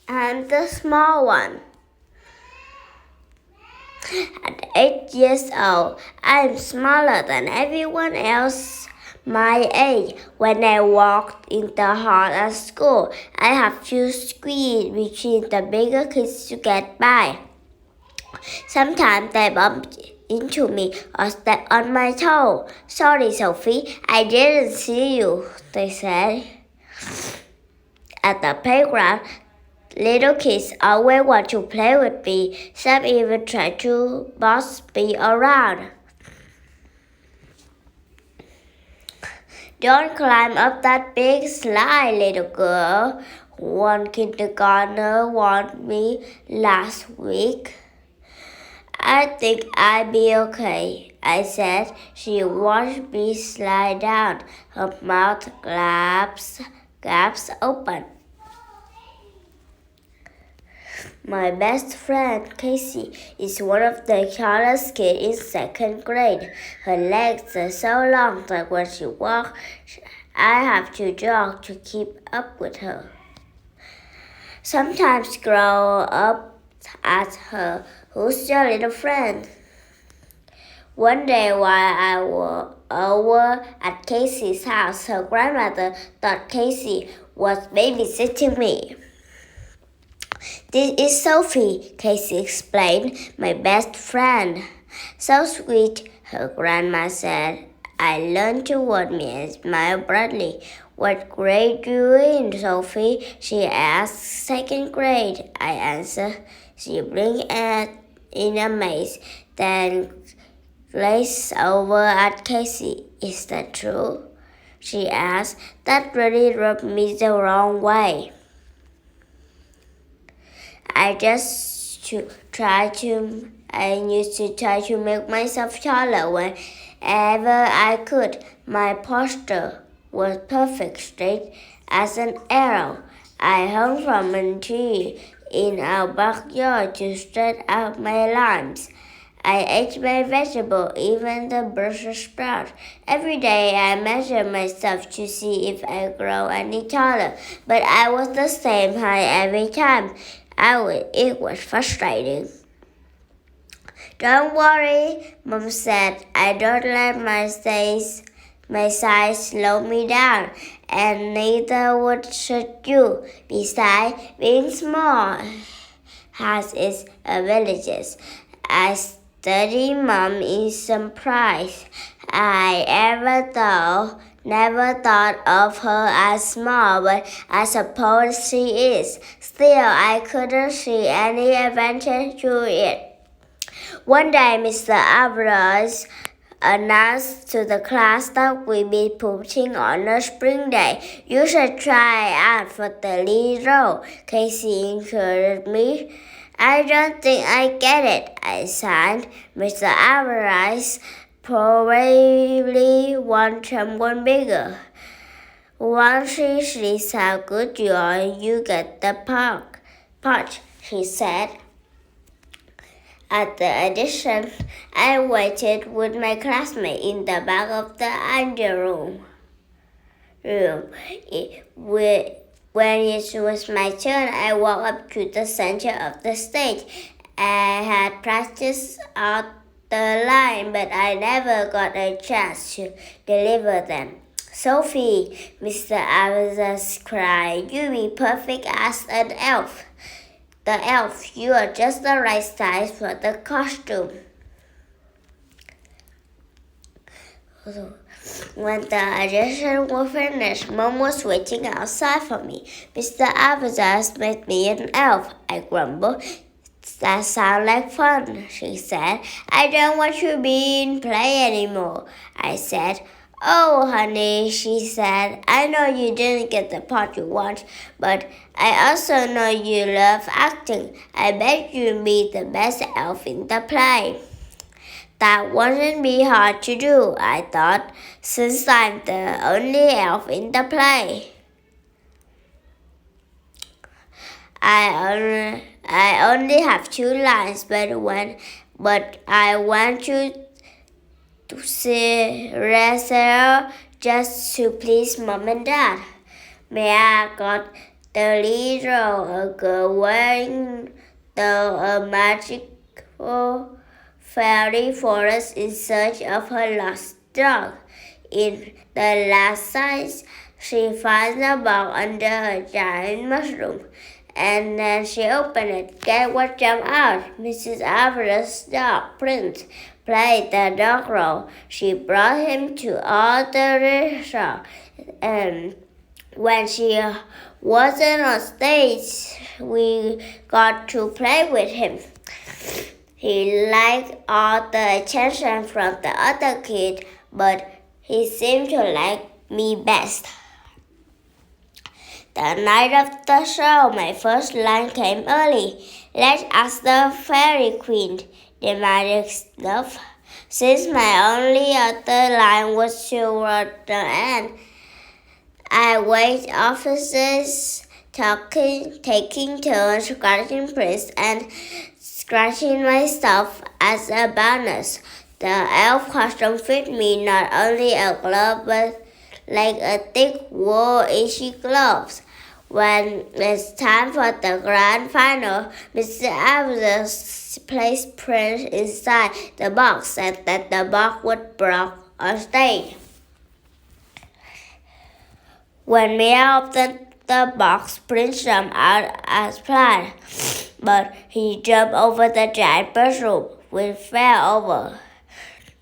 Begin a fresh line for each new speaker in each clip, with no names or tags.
I'm the small one. At 8 years old, I'm smaller than everyone else my age. When I walk in the hall at school, I have to squeeze between the bigger kids to get by. Sometimes they bump into me or step on my toe. Sorry, Sophie, I didn't see you, they said. At the playground, little kids always want to play with me. Some even try to boss me around. Don't climb up that big slide, little girl. One kindergartner warned me last week. I think I'll be okay, I said. She watched me slide down. Her mouth gaps open. My best friend, Casey, is one of the tallest kids in second grade. Her legs are so long that when she walks, I have to jog to keep up with her. Sometimes grow up at her, who's your little friend? One day while I was over at Casey's house, her grandmother thought Casey was babysitting me. This is Sophie, Casey explained, my best friend. So sweet, her grandma said. I learned to word me and smile brightly. What grade are you in, Sophie? She asked. Second grade, I answered. She blinked in amaze, then glazed over at Casey. Is that true? She asked. That really rubbed me the wrong way. I used to try to make myself taller whenever I could. My posture was perfect, straight as an arrow. I hung from a tree in our backyard to stretch out my limbs. I ate my vegetable, even the Brussels sprout. Every day I measured myself to see if I grow any taller, but I was the same height every time. It was frustrating. Don't worry, Mom said. I don't let my size slow me down, and neither should you. Besides, being small has its advantages. I studied Mom in surprise. Never thought of her as small, but I suppose she is. Still, I couldn't see any advantage to it. One day, Mr. Alvarez announced to the class that we'd be putting on a spring day. You should try out for the lead role, Casey encouraged me. I don't think I get it, I sighed. Mr. Alvarez probably want someone bigger. Once she sees how good you are, you get the part, she said. At the audition, I waited with my classmate in the back of the audience room. When it was my turn, I walked up to the center of the stage. I had practiced out the line, but I never got a chance to deliver them. Sophie, Mr. Alvarez cried, you'll be perfect as an elf. The elf, you are just the right size for the costume. When the audition was finished, Mom was waiting outside for me. Mr. Alvarez made me an elf, I grumbled. That sounds like fun, she said. I don't want to be in play anymore, I said. Oh, honey, she said, I know you didn't get the part you want, but I also know you love acting. I bet you'll be the best elf in the play. That wouldn't be hard to do, I thought, since I'm the only elf in the play. I only have 2 lines, but I want to see Razor just to please Mom and Dad. May I got the leader of a girl wearing a magical fairy forest in search of her lost dog. In the last scene, she finds a box under a giant mushroom, and then she opens it. Guess what jumped out? Mrs. Alvarez's dog, Prince, played the dog role. She brought him to all the resort, and when she wasn't on stage, we got to play with him. He liked all the attention from the other kids, but he seemed to like me best. The night of the show, my first line came early. Let's ask the fairy queen, demanded Snuff. Since my only other line was toward the end, I wait officers taking turns scratching Prince and scratching myself as a bonus. The elf costume fit me, not only a glove but like a thick wool itchy gloves. When it's time for the grand final, Mr. Evans placed Prince inside the box and that the box would break on stage. When Mia opened the box, Prince jumped out as planned, but he jumped over the giant mushroom, which fell over.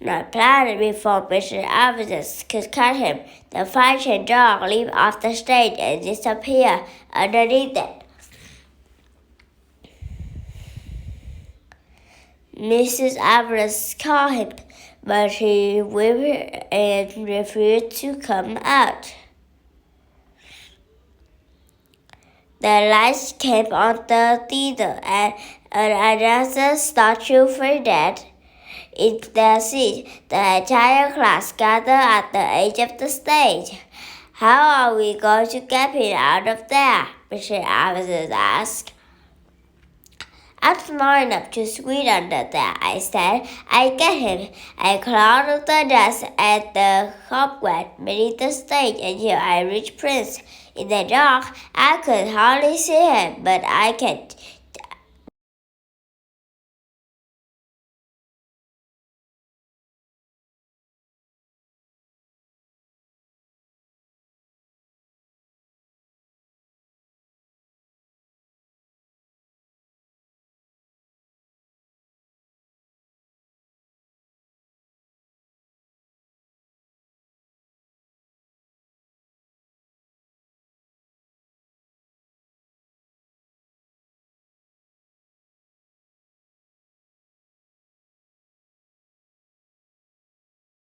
Not planned before Mr. Evans could catch him. The frightened dog leaped off the stage and disappeared underneath it. Mrs. Evans called him, but he whimpered and refused to come out. The lights came on the theater, and an announcer statue faded in their seat. The entire class gathered at the edge of the stage. How are we going to get him out of there? Mr. Evans asked. I'm small enough to squeeze under there, I said. I get him. I crawled up the desk and the cobweb beneath the stage until I reached Prince. In the dark, I could hardly see him, but I could